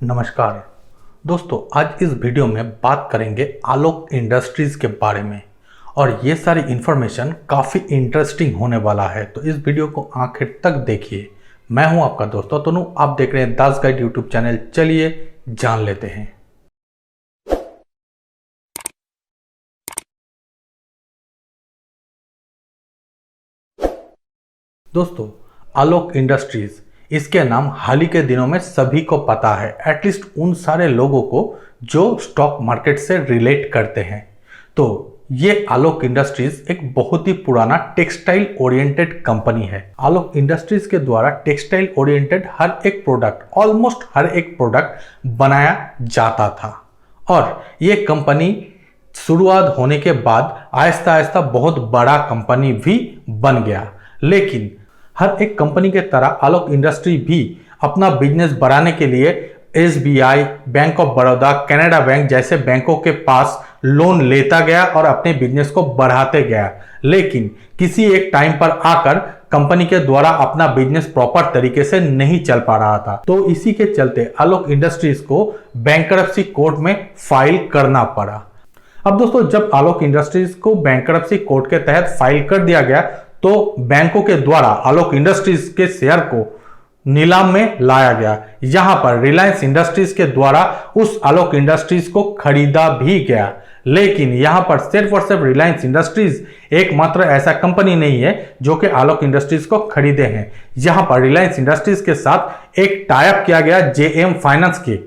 नमस्कार दोस्तों, आज इस वीडियो में बात करेंगे आलोक इंडस्ट्रीज के बारे में और ये सारी इन्फॉर्मेशन काफ़ी इंटरेस्टिंग होने वाला है। तो इस वीडियो को आखिर तक देखिए। मैं हूं आपका दोस्त तनु, आप देख रहे हैं दास गाइड यूट्यूब चैनल। चलिए जान लेते हैं। दोस्तों, आलोक इंडस्ट्रीज, इसके नाम हाल ही के दिनों में सभी को पता है, एटलीस्ट उन सारे लोगों को जो स्टॉक मार्केट से रिलेट करते हैं। तो ये आलोक इंडस्ट्रीज एक बहुत ही पुराना टेक्सटाइल ओरिएंटेड कंपनी है। आलोक इंडस्ट्रीज के द्वारा टेक्सटाइल ओरिएंटेड हर एक प्रोडक्ट, ऑलमोस्ट हर एक प्रोडक्ट बनाया जाता था और ये कंपनी शुरुआत होने के बाद आहिस्ता आहिस्ता बहुत बड़ा कंपनी भी बन गया। लेकिन हर एक कंपनी के तरह आलोक इंडस्ट्री भी अपना बिजनेस बढ़ाने के लिए SBI, bank of Baroda, Canada bank जैसे बैंकों के पास लोन लेता गया और अपने बिजनेस को बढ़ाते गया। लेकिन किसी एक टाइम पर आकर कंपनी के द्वारा अपना बिजनेस प्रॉपर तरीके से नहीं चल पा रहा था। तो इसी के चलते आलोक इंडस्ट्रीज को बैंकरप्सी कोर्ट में फाइल करना पड़ा। अब दोस्तों, जब आलोक इंडस्ट्रीज को बैंकरप्सी कोर्ट के तहत फाइल कर दिया गया तो बैंकों के द्वारा आलोक इंडस्ट्रीज के शेयर को नीलाम में लाया गया। यहां पर रिलायंस इंडस्ट्रीज के द्वारा उस आलोक इंडस्ट्रीज को खरीदा भी गया। लेकिन यहां पर सिर्फ और सिर्फ रिलायंस इंडस्ट्रीज एकमात्र ऐसा कंपनी नहीं है जो कि आलोक इंडस्ट्रीज को खरीदे हैं। यहां पर रिलायंस इंडस्ट्रीज के साथ एक टाइप किया गया JM फाइनेंस के,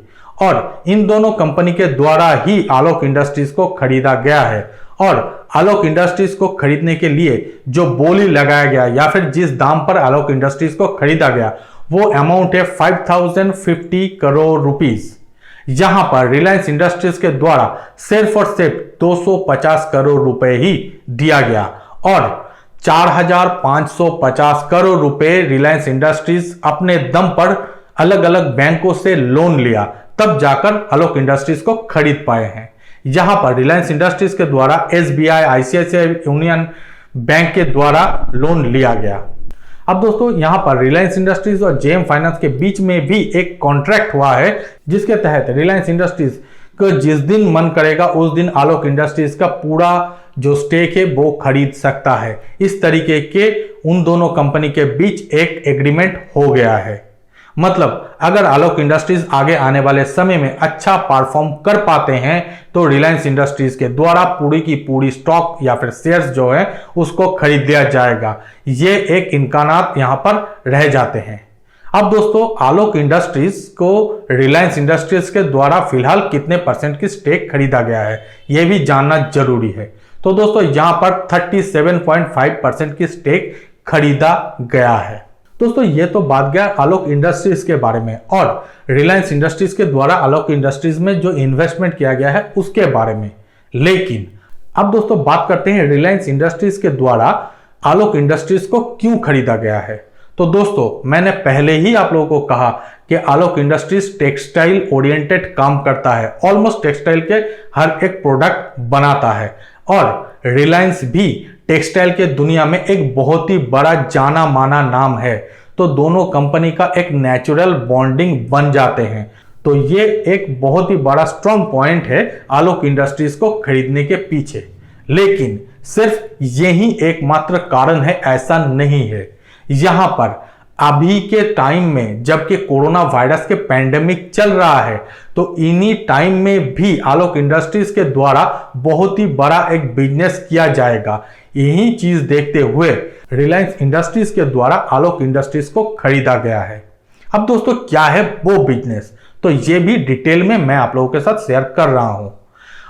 और इन दोनों कंपनी के द्वारा ही आलोक इंडस्ट्रीज को खरीदा गया है। और आलोक इंडस्ट्रीज को खरीदने के लिए जो बोली लगाया गया या फिर जिस दाम पर आलोक इंडस्ट्रीज को खरीदा गया वो अमाउंट है 5050 करोड़ रुपीस। यहां पर रिलायंस इंडस्ट्रीज के द्वारा सिर्फ और सिर्फ 250 करोड़ रुपए ही दिया गया और 4550 करोड़ रुपए रिलायंस इंडस्ट्रीज अपने दम पर अलग अलग बैंकों से लोन लिया, तब जाकर आलोक इंडस्ट्रीज को खरीद पाए हैं। यहां पर रिलायंस इंडस्ट्रीज के द्वारा SBI, ICICI यूनियन बैंक के द्वारा लोन लिया गया। अब दोस्तों, यहां पर रिलायंस इंडस्ट्रीज और JM फाइनेंस के बीच में भी एक कॉन्ट्रैक्ट हुआ है जिसके तहत रिलायंस इंडस्ट्रीज को जिस दिन मन करेगा उस दिन आलोक इंडस्ट्रीज का पूरा जो स्टेक है वो खरीद सकता है। इस तरीके के उन दोनों कंपनी के बीच एक एग्रीमेंट हो गया है। मतलब अगर आलोक इंडस्ट्रीज आगे आने वाले समय में अच्छा परफॉर्म कर पाते हैं तो रिलायंस इंडस्ट्रीज के द्वारा पूरी की पूरी स्टॉक या फिर शेयर्स जो है उसको खरीद लिया जाएगा। ये एक इम्कानात यहां पर रह जाते हैं। अब दोस्तों, आलोक इंडस्ट्रीज को रिलायंस इंडस्ट्रीज के द्वारा फिलहाल कितने परसेंट की स्टेक खरीदा गया है यह भी जानना जरूरी है। तो दोस्तों, यहां पर 37.5% की स्टेक खरीदा गया है। दोस्तों, ये तो बात गया आलोक इंडस्ट्रीज के बारे में और रिलायंस इंडस्ट्रीज के द्वारा आलोक इंडस्ट्रीज में जो इन्वेस्टमेंट किया गया है उसके बारे में। लेकिन अब दोस्तों बात करते हैं रिलायंस इंडस्ट्रीज के द्वारा आलोक इंडस्ट्रीज को क्यों खरीदा गया है। तो दोस्तों, मैंने पहले ही आप लोगों को कहा कि आलोक इंडस्ट्रीज टेक्सटाइल ओरिएंटेड काम करता है, ऑलमोस्ट टेक्सटाइल के हर एक प्रोडक्ट बनाता है और रिलायंस भी टेक्सटाइल के दुनिया में एक बहुत ही बड़ा जाना माना नाम है। तो दोनों कंपनी का एक नेचुरल बॉन्डिंग बन जाते हैं। तो ये एक बहुत ही बड़ा स्ट्रॉन्ग पॉइंट है आलोक इंडस्ट्रीज को खरीदने के पीछे। लेकिन सिर्फ यही एकमात्र कारण है ऐसा नहीं है। यहां पर अभी के टाइम में जबकि कोरोना वायरस के पैंडेमिक चल रहा है तो इन्हीं टाइम में भी आलोक इंडस्ट्रीज के द्वारा बहुत ही बड़ा एक बिजनेस किया जाएगा। यही चीज देखते हुए रिलायंस इंडस्ट्रीज के द्वारा आलोक इंडस्ट्रीज को खरीदा गया है। अब दोस्तों, क्या है वो बिजनेस, तो ये भी डिटेल में मैं आप लोगों के साथ शेयर कर रहा हूं।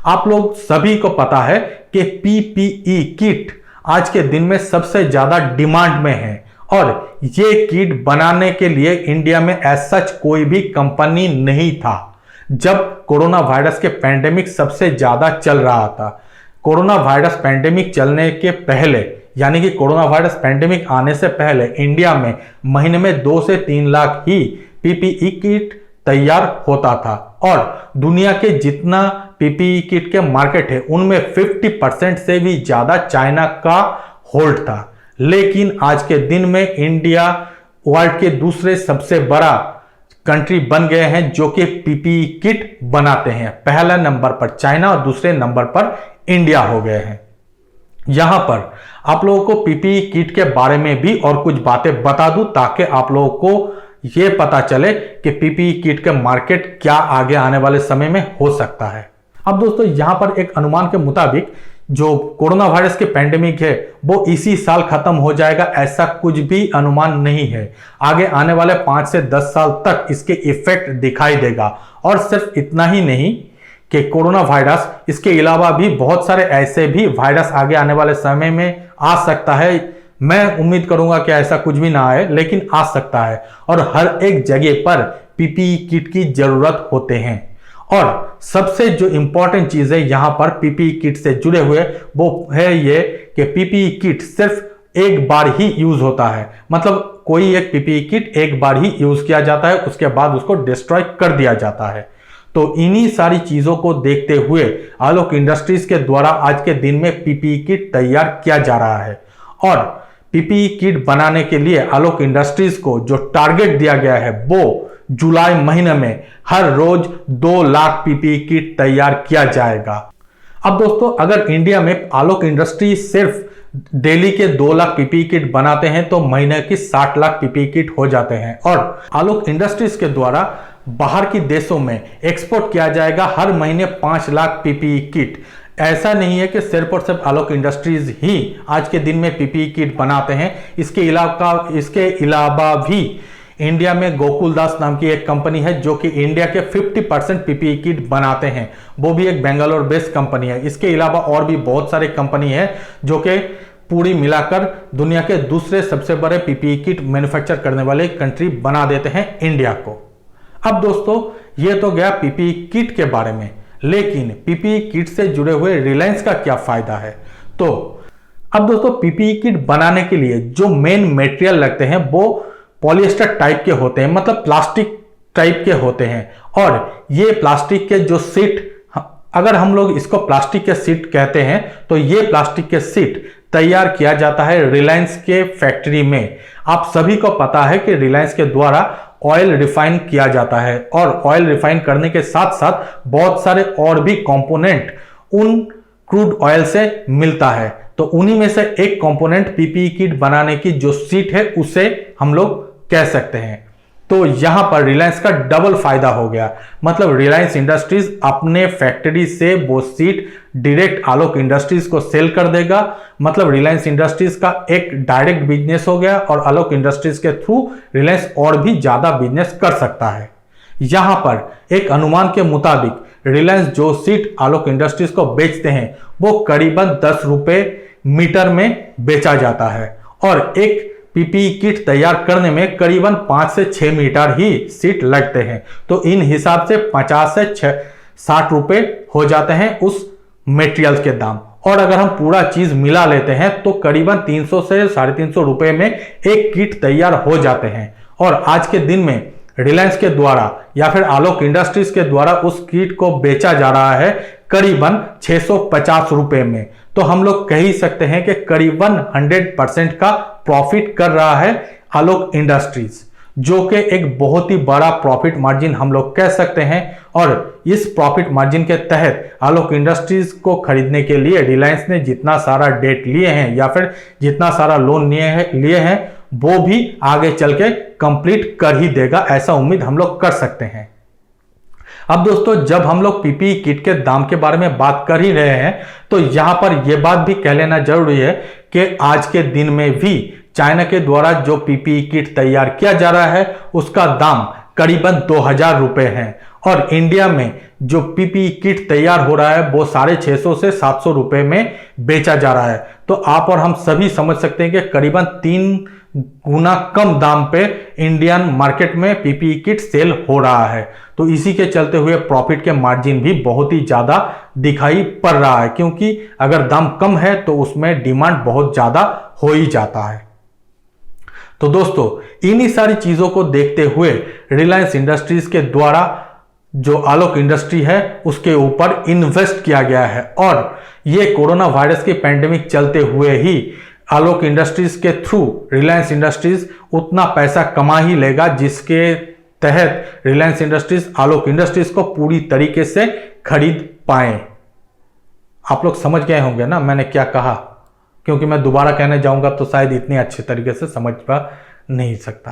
आप लोग सभी को पता है कि PPE किट आज के दिन में सबसे ज्यादा डिमांड में है और ये किट बनाने के लिए इंडिया में एज सच कोई भी कंपनी नहीं था। जब कोरोना वायरस के पैंडेमिक सबसे ज्यादा चल रहा था, कोरोना वायरस पैंडेमिक चलने के पहले यानी कि कोरोना वायरस पैंडेमिक आने से पहले इंडिया में महीने में 2 से 3 लाख ही PPE किट तैयार होता था और दुनिया के जितना PPE किट के मार्केट है उनमें 50% से भी ज्यादा चाइना का होल्ड था। लेकिन आज के दिन में इंडिया वर्ल्ड के दूसरे सबसे बड़ा कंट्री बन गए हैं जो कि पीपीई किट बनाते हैं। पहला नंबर पर चाइना और दूसरे नंबर पर इंडिया हो गए हैं। यहां पर आप लोगों को पीपीई किट के बारे में भी और कुछ बातें बता दूं ताकि आप लोगों को यह पता चले कि पीपीई किट का मार्केट क्या आगे आने वाले समय में हो सकता है। अब दोस्तों यहां पर एक अनुमान के मुताबिक जो कोरोना वायरस के पैंडेमिक है वो इसी साल खत्म हो जाएगा, ऐसा कुछ भी अनुमान नहीं है। आगे आने वाले 5 से 10 साल तक इसके इफेक्ट दिखाई देगा। और सिर्फ इतना ही नहीं कि कोरोना वायरस, इसके अलावा भी बहुत सारे ऐसे भी वायरस आगे आने वाले समय में आ सकता है। मैं उम्मीद करूंगा कि ऐसा कुछ भी ना आए, लेकिन आ सकता है। और हर एक जगह पर पीपीई किट की जरूरत होते हैं। और सबसे जो इंपॉर्टेंट चीज है यहां पर पीपीई किट से जुड़े हुए वो है ये कि पीपीई किट सिर्फ एक बार ही यूज होता है। मतलब कोई एक पीपीई किट एक बार ही यूज किया जाता है, उसके बाद उसको डिस्ट्रॉय कर दिया जाता है। तो इन्हीं सारी चीजों को देखते हुए आलोक इंडस्ट्रीज के द्वारा आज के दिन में पीपीई किट तैयार किया जा रहा है। और पीपीई किट बनाने के लिए आलोक इंडस्ट्रीज को जो टारगेट दिया गया है वो जुलाई महीने में हर रोज 2 लाख पीपीई किट तैयार किया जाएगा। अब दोस्तों अगर इंडिया में आलोक इंडस्ट्री सिर्फ डेली के 2 लाख पीपीई किट बनाते हैं तो महीने की 60 लाख पीपीई किट हो जाते हैं। और आलोक इंडस्ट्रीज के द्वारा बाहर की देशों में एक्सपोर्ट किया जाएगा हर महीने 5 लाख पीपीई किट। ऐसा नहीं है कि सिर्फ और सिर्फ आलोक इंडस्ट्रीज ही आज के दिन में पीपीई किट बनाते हैं। इसके अलावा भी इंडिया में गोकुलदास नाम की एक कंपनी है जो कि इंडिया के 50% पीपीई किट बनाते हैं। वो भी एक बेंगलोर बेस्ड कंपनी है। इसके अलावा और भी बहुत सारे कंपनी है जो कि पूरी मिलाकर दुनिया के दूसरे सबसे बड़े पीपीई किट मैन्युफैक्चर करने वाले कंट्री बना देते हैं इंडिया को। अब दोस्तों ये तो गया पीपीई किट के बारे में, लेकिन पीपीई किट से जुड़े हुए रिलायंस का क्या फायदा है। तो अब दोस्तों पीपीई किट बनाने के लिए जो मेन मटेरियल लगते हैं वो पॉलिएस्टर टाइप के होते हैं, मतलब प्लास्टिक टाइप के होते हैं। और ये प्लास्टिक के जो सीट, अगर हम लोग इसको प्लास्टिक के सीट कहते हैं तो ये प्लास्टिक के सीट तैयार किया जाता है रिलायंस के फैक्ट्री में। आप सभी को पता है कि रिलायंस के द्वारा ऑयल रिफाइन किया जाता है और ऑयल रिफाइन करने के साथ साथ बहुत सारे और भी कंपोनेंट उन क्रूड ऑयल से मिलता है। तो उन्हीं में से एक कंपोनेंट पीपीई किट बनाने की जो सीट है उसे हम लोग कह सकते हैं। तो यहां पर रिलायंस का डबल फायदा हो गया। मतलब रिलायंस इंडस्ट्रीज अपने फैक्ट्री से वो सीट डायरेक्ट आलोक इंडस्ट्रीज को सेल कर देगा। मतलब रिलायंस इंडस्ट्रीज का एक डायरेक्ट बिजनेस हो गया और आलोक इंडस्ट्रीज के थ्रू रिलायंस और भी ज्यादा बिजनेस कर सकता है। यहां पर एक अनुमान के मुताबिक रिलायंस जो सीट आलोक इंडस्ट्रीज को बेचते हैं वो करीबन 10 रुपए मीटर में बेचा जाता है। और एक पीपीई किट तैयार करने में करीबन 5 से 6 मीटर ही सीट लगते हैं। तो इन हिसाब से 50 से 60 रुपए हो जाते हैं उस मटेरियल के दाम। और अगर हम पूरा चीज मिला लेते हैं तो करीबन 300 से 350 रुपए में एक किट तैयार हो जाते हैं। और आज के दिन में रिलायंस के द्वारा या फिर आलोक इंडस्ट्रीज के द्वारा उस किट को बेचा जा रहा है करीबन 650 रुपए में। तो हम लोग कह ही सकते हैं कि करीबन 100% का प्रॉफिट कर रहा है आलोक इंडस्ट्रीज, जो कि एक बहुत ही बड़ा प्रॉफिट मार्जिन हम लोग कह सकते हैं। और इस प्रॉफिट मार्जिन के तहत आलोक इंडस्ट्रीज को खरीदने के लिए रिलायंस ने जितना सारा डेट लिए हैं या फिर जितना सारा लोन लिए हैं वो भी आगे चल के कंप्लीट कर ही देगा, ऐसा उम्मीद हम लोग कर सकते हैं। अब दोस्तों जब हम लोग पीपीई किट के दाम के बारे में बात कर ही रहे हैं तो यहां पर यह बात भी कह लेना जरूरी है कि आज के दिन में भी चाइना के द्वारा जो पीपीई किट तैयार किया जा रहा है उसका दाम करीबन 2000 रुपए है। और इंडिया में जो पीपीई किट तैयार हो रहा है वो 650 से 700 रुपए में बेचा जा रहा है। तो आप और हम सभी समझ सकते हैं कि करीबन 3 गुना कम दाम पे इंडियन मार्केट में पीपीई किट सेल हो रहा है। तो इसी के चलते हुए प्रॉफिट के मार्जिन भी बहुत ही ज्यादा दिखाई पड़ रहा है, क्योंकि अगर दाम कम है तो उसमें डिमांड बहुत ज्यादा हो ही जाता है। तो दोस्तों इन्हीं सारी चीजों को देखते हुए रिलायंस इंडस्ट्रीज के द्वारा जो आलोक इंडस्ट्री है उसके ऊपर इन्वेस्ट किया गया है। और ये कोरोना वायरस की पैंडेमिक चलते हुए ही आलोक इंडस्ट्रीज के थ्रू रिलायंस इंडस्ट्रीज उतना पैसा कमा ही लेगा जिसके तहत रिलायंस इंडस्ट्रीज आलोक इंडस्ट्रीज को पूरी तरीके से खरीद पाए। आप लोग समझ गए होंगे ना मैंने क्या कहा, क्योंकि मैं दोबारा कहने जाऊंगा तो शायद इतनी अच्छे तरीके से समझ पा नहीं सकता।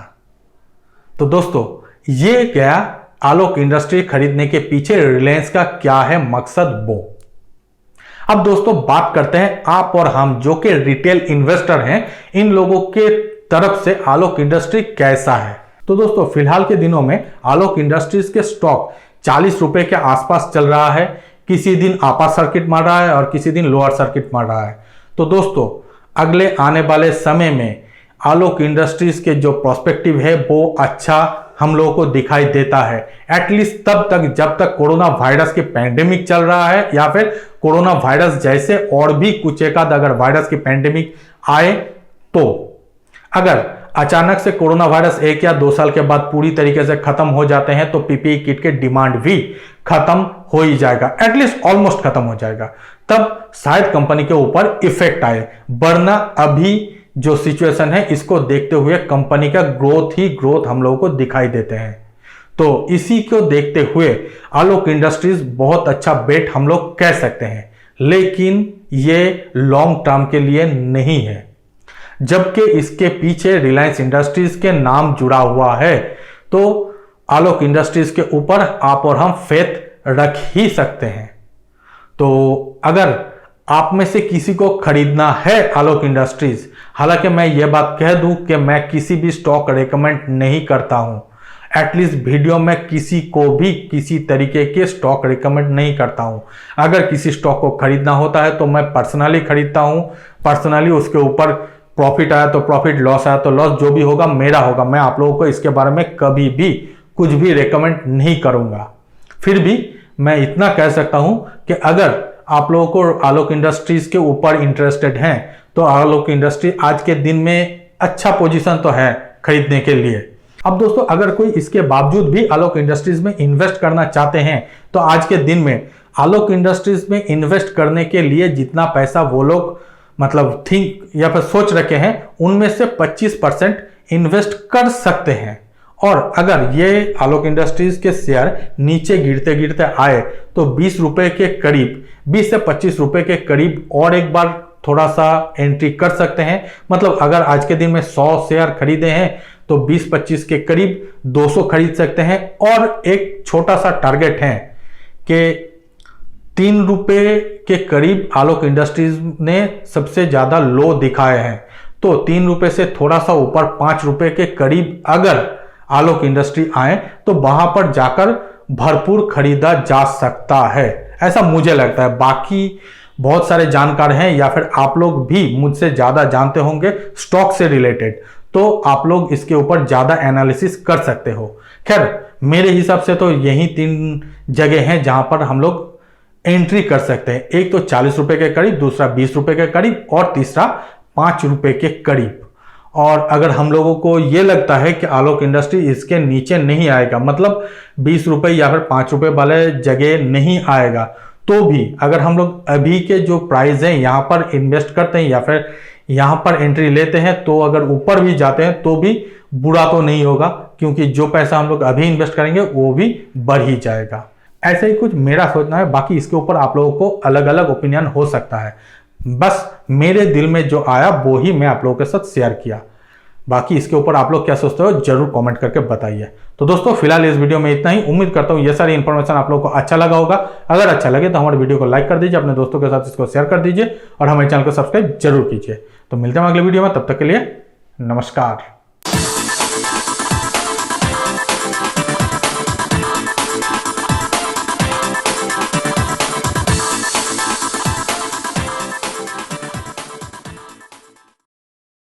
तो दोस्तों ये क्या आलोक इंडस्ट्री खरीदने के पीछे रिलायंस का क्या है मकसद वो। अब दोस्तों बात करते हैं आप और हम जो कि रिटेल इन्वेस्टर हैं, इन लोगों के तरफ से आलोक इंडस्ट्री कैसा है। तो दोस्तों फिलहाल के दिनों में आलोक इंडस्ट्रीज के स्टॉक 40 रुपए के आसपास चल रहा है। किसी दिन अपर सर्किट मार रहा है और किसी दिन लोअर सर्किट मार रहा है। तो दोस्तों अगले आने वाले समय में आलोक इंडस्ट्रीज के जो प्रोस्पेक्टिव है वो अच्छा हम लोगों को दिखाई देता है, एटलीस्ट तब तक जब तक कोरोना वायरस की पैंडेमिक चल रहा है या फिर कोरोना वायरस जैसे और भी कुछ एकाध अगर वायरस की पैंडेमिक आए। तो अगर अचानक से कोरोना वायरस 1 या 2 साल के बाद पूरी तरीके से खत्म हो जाते हैं तो पीपीई किट के डिमांड भी खत्म हो ही जाएगा, एटलीस्ट ऑलमोस्ट खत्म हो जाएगा। तब शायद कंपनी के ऊपर इफेक्ट आए, वरना अभी जो सिचुएशन है इसको देखते हुए कंपनी का ग्रोथ ही ग्रोथ हम लोगों को दिखाई देते हैं। तो इसी को देखते हुए आलोक इंडस्ट्रीज बहुत अच्छा बेट हम लोग कह सकते हैं, लेकिन ये लॉन्ग टर्म के लिए नहीं है, जबकि इसके पीछे रिलायंस इंडस्ट्रीज के नाम जुड़ा हुआ है। तो आलोक इंडस्ट्रीज के ऊपर आप और हम फेथ रख ही सकते हैं। तो अगर आप में से किसी को खरीदना है आलोक इंडस्ट्रीज, हालांकि मैं यह बात कह दूं कि मैं किसी भी स्टॉक रेकमेंड नहीं करता हूं, एटलीस्ट वीडियो में किसी को भी किसी तरीके के स्टॉक रिकमेंड नहीं करता हूं। अगर किसी स्टॉक को खरीदना होता है तो मैं पर्सनली खरीदता हूं, पर्सनली उसके ऊपर प्रॉफिट आया तो प्रॉफिट, लॉस आया तो लॉस, जो भी होगा मेरा होगा। मैं आप लोगों को इसके बारे में कभी भी कुछ भी रेकमेंड नहीं करूंगा। फिर भी मैं इतना कह सकता हूं कि अगर आप लोगों को आलोक इंडस्ट्रीज के ऊपर इंटरेस्टेड हैं तो आलोक इंडस्ट्री आज के दिन में अच्छा पोजीशन तो है खरीदने के लिए। अब दोस्तों अगर कोई इसके बावजूद भी आलोक इंडस्ट्रीज में इन्वेस्ट करना चाहते हैं तो आज के दिन में आलोक इंडस्ट्रीज में इन्वेस्ट करने के लिए जितना पैसा वो लोग मतलब थिंक या फिर सोच रखे हैं उनमें से 25% इन्वेस्ट कर सकते हैं। और अगर ये आलोक इंडस्ट्रीज के शेयर नीचे गिरते गिरते आए तो 20 रुपए के करीब, 20 से 25 रुपए के करीब और एक बार थोड़ा सा एंट्री कर सकते हैं। मतलब अगर आज के दिन में 100 शेयर खरीदे हैं तो 20-25 के करीब 200 खरीद सकते हैं। और एक छोटा सा टारगेट है कि 3 रुपए के करीब आलोक इंडस्ट्रीज ने सबसे ज्यादा लो दिखाए हैं। तो 3 रुपए से थोड़ा सा ऊपर 5 रुपए के करीब अगर आलोक इंडस्ट्री आए तो वहां पर जाकर भरपूर खरीदा जा सकता है, ऐसा मुझे लगता है। बाकी बहुत सारे जानकार हैं या फिर आप लोग भी मुझसे ज्यादा जानते होंगे स्टॉक से रिलेटेड, तो आप लोग इसके ऊपर ज्यादा एनालिसिस कर सकते हो। खैर मेरे हिसाब से तो यही 3 जगह हैं जहां पर हम लोग एंट्री कर सकते हैं। एक तो 40 रुपए के करीब, दूसरा 20 रुपए के करीब और तीसरा 5 रुपए के करीब। और अगर हम लोगों को यह लगता है कि आलोक इंडस्ट्री इसके नीचे नहीं आएगा, मतलब 20 रुपए या फिर 5 रुपए वाले जगह नहीं आएगा, तो भी अगर हम लोग अभी के जो प्राइस हैं यहां पर इन्वेस्ट करते हैं या फिर यहां पर एंट्री लेते हैं तो अगर ऊपर भी जाते हैं तो भी बुरा तो नहीं होगा, क्योंकि जो पैसा हम लोग अभी इन्वेस्ट करेंगे वो भी बढ़ ही जाएगा। ऐसे ही कुछ मेरा सोचना है, बाकी इसके ऊपर आप लोगों को अलग अलग ओपिनियन हो सकता है। बस मेरे दिल में जो आया वो ही मैं आप लोगों के साथ शेयर किया। बाकी इसके ऊपर आप लोग क्या सोचते हो जरूर कमेंट करके बताइए। तो दोस्तों फिलहाल इस वीडियो में इतना ही। उम्मीद करता हूँ ये सारी इंफॉर्मेशन आप लोगों को अच्छा लगा होगा। अगर अच्छा लगे तो हमारे वीडियो को लाइक कर दीजिए, अपने दोस्तों के साथ इसको शेयर कर दीजिए और हमारे चैनल को सब्सक्राइब जरूर कीजिए। तो मिलते हैं अगले वीडियो में, तब तक के लिए नमस्कार।